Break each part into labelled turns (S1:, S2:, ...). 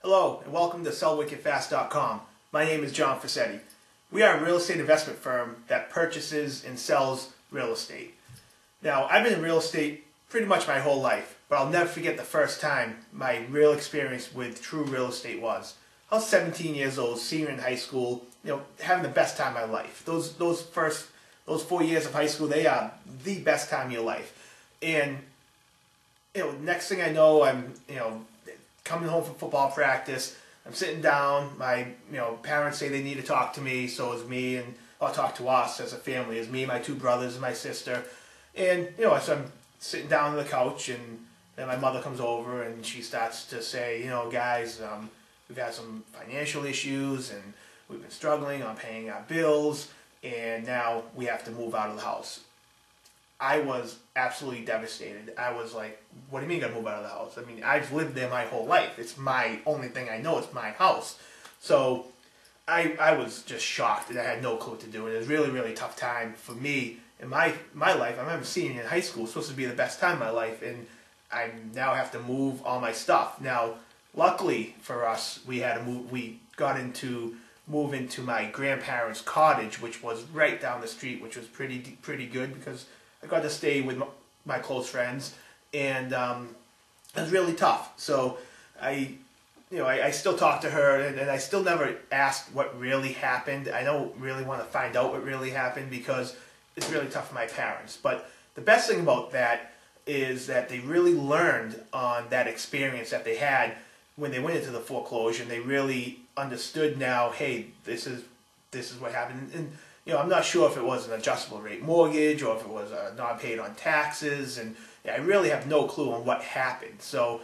S1: Hello and welcome to sellwickedfast.com. My name is John Fossetti. We are a real estate investment firm that purchases and sells real estate. Now, I've been in real estate pretty much my whole life, but I'll never forget the first time my real experience with true real estate was. I was 17 years old, senior in high school, having the best time of my life. Those 4 years of high school, they are the best time of your life. And next thing I know, I'm coming home from football practice. I'm sitting down. My parents say they need to talk to me, so it's me, and I'll talk to us as a family. It's me, my two brothers, and my sister. And so I'm sitting down on the couch, and then my mother comes over, and she starts to say, guys, we've had some financial issues, and we've been struggling on paying our bills, and now we have to move out of the house. I was absolutely devastated. I was like, what do you mean you're going to move out of the house? I mean, I've lived there my whole life. It's my only thing I know. It's my house. So I was just shocked, and I had no clue what to do. And it was really, really tough time for me in my life. I remember senior in high school. It was supposed to be the best time of my life, and I now have to move all my stuff. Now, luckily for us, we had to move. We got move into my grandparents' cottage, which was right down the street, which was pretty good because I got to stay with my close friends, and it was really tough. So I still talk to her, and I still never asked what really happened. I don't really want to find out what really happened because it's really tough for my parents. But the best thing about that is that they really learned on that experience that they had when they went into the foreclosure, and they really understood now, hey, this is what happened. And I'm not sure if it was an adjustable rate mortgage or if it was not paid on taxes, and I really have no clue on what happened. So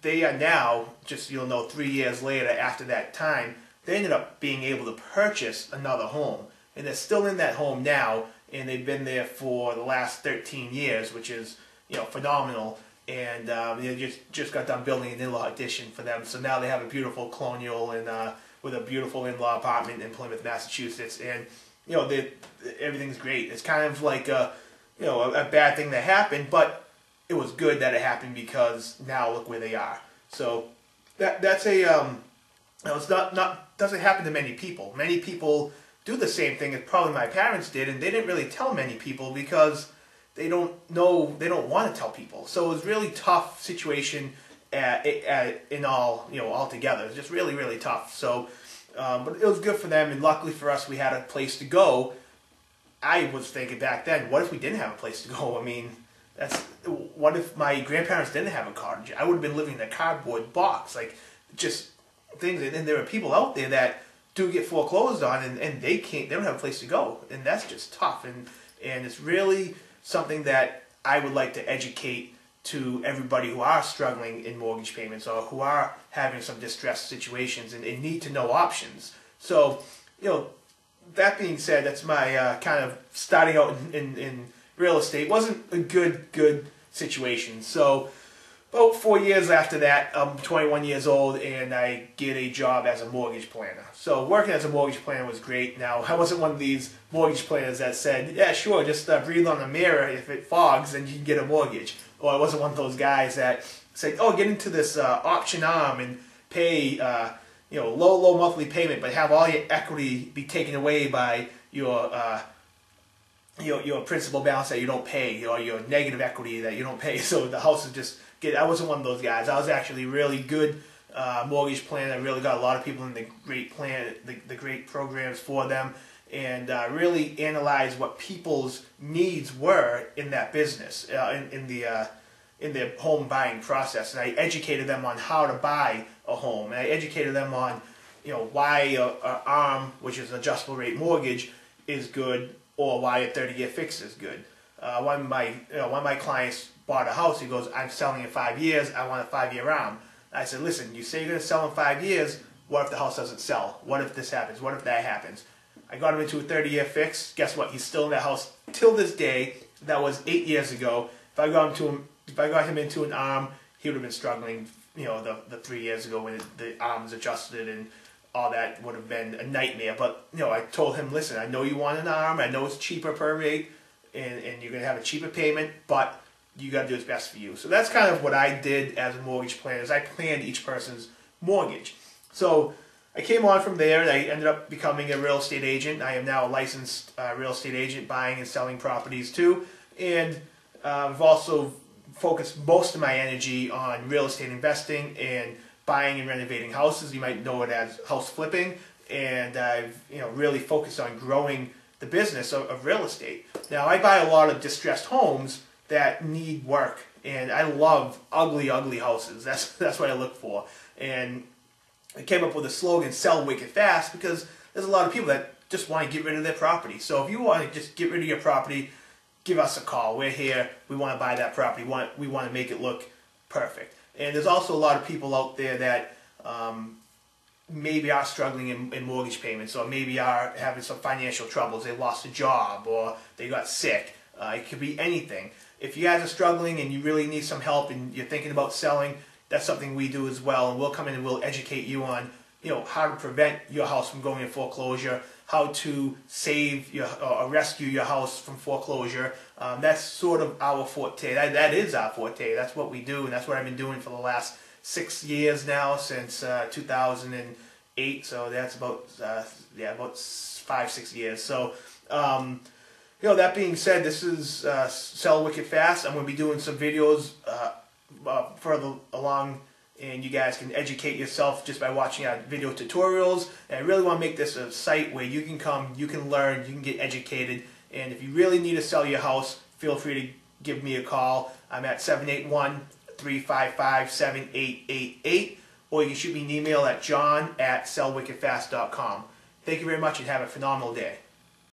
S1: they are now, just 3 years later after that time, they ended up being able to purchase another home. And they're still in that home now, and they've been there for the last 13 years, which is phenomenal. And they just got done building an in-law addition for them. So now they have a beautiful colonial and with a beautiful in-law apartment in Plymouth, Massachusetts, and everything's great. It's kind of like a bad thing that happened, but it was good that it happened because now look where they are. So that's it's not doesn't happen to many people. Many people do the same thing as probably my parents did, and they didn't really tell many people because they don't want to tell people. So it was a really tough situation altogether. It was just really, really tough. So, but it was good for them, and luckily for us, we had a place to go. I was thinking back then, what if we didn't have a place to go? I mean, what if my grandparents didn't have a cottage? I would have been living in a cardboard box, like just things. And there are people out there that do get foreclosed on, and they don't have a place to go, and that's just tough. And it's really something that I would like to educate to everybody who are struggling in mortgage payments or who are having some distressed situations and need to know options. So, that being said, that's my kind of starting out in real estate. It wasn't a good situation. So, about 4 years after that, I'm 21 years old, and I get a job as a mortgage planner. So working as a mortgage planner was great. Now, I wasn't one of these mortgage planners that said, yeah, sure, just breathe on the mirror. If it fogs, then you can get a mortgage. Or I wasn't one of those guys that said, oh, get into this option arm and pay low monthly payment, but have all your equity be taken away by your principal balance that you don't pay, or your negative equity that you don't pay. So the house is just I wasn't one of those guys. I was actually really good mortgage planner. I really got a lot of people in the great the great programs for them, and really analyzed what people's needs were in that business, in their home buying process. And I educated them on how to buy a home, and I educated them on why a ARM, which is an adjustable rate mortgage, is good, or why a 30-year fix is good. One of my clients bought a house. He goes, I'm selling in 5 years. I want a 5-year ARM. I said, listen, you say you're going to sell in 5 years. What if the house doesn't sell? What if this happens? What if that happens? I got him into a 30-year fix. Guess what? He's still in that house till this day. That was 8 years ago. If I got him into an ARM, he would have been struggling. The 3 years ago when the ARM was adjusted and all that would have been a nightmare. But I told him, listen, I know you want an ARM. I know it's cheaper per rate, and you're going to have a cheaper payment, but you got to do what's best for you. So that's kind of what I did as a mortgage planner, is I planned each person's mortgage. So I came on from there, and I ended up becoming a real estate agent. I am now a licensed real estate agent, buying and selling properties too. And I've also focused most of my energy on real estate investing and buying and renovating houses. You might know it as house flipping. And I've really focused on growing the business of real estate. Now, I buy a lot of distressed homes that need work, and I love ugly, ugly houses. That's what I look for. And I came up with a slogan, "Sell Wicked Fast," because there's a lot of people that just want to get rid of their property. So if you want to just get rid of your property, give us a call. We're here. We want to buy that property. We want to make it look perfect. And there's also a lot of people out there that maybe are struggling in mortgage payments, or maybe are having some financial troubles. They lost a job, or they got sick. It could be anything. If you guys are struggling and you really need some help and you're thinking about selling, that's something we do as well. And we'll come in and we'll educate you on how to prevent your house from going in foreclosure, how to save or rescue your house from foreclosure. That's sort of our forte. That is our forte. That's what we do, and that's what I've been doing for the last 6 years now, since 2008. So that's about 5-6 years. So that being said, this is Sell Wicked Fast. I'm going to be doing some videos further along, and you guys can educate yourself just by watching our video tutorials. And I really want to make this a site where you can come, you can learn, you can get educated. And if you really need to sell your house, feel free to give me a call. I'm at 781-355-7888, or you can shoot me an email at john@sellwickedfast.com. Thank you very much, and have a phenomenal day.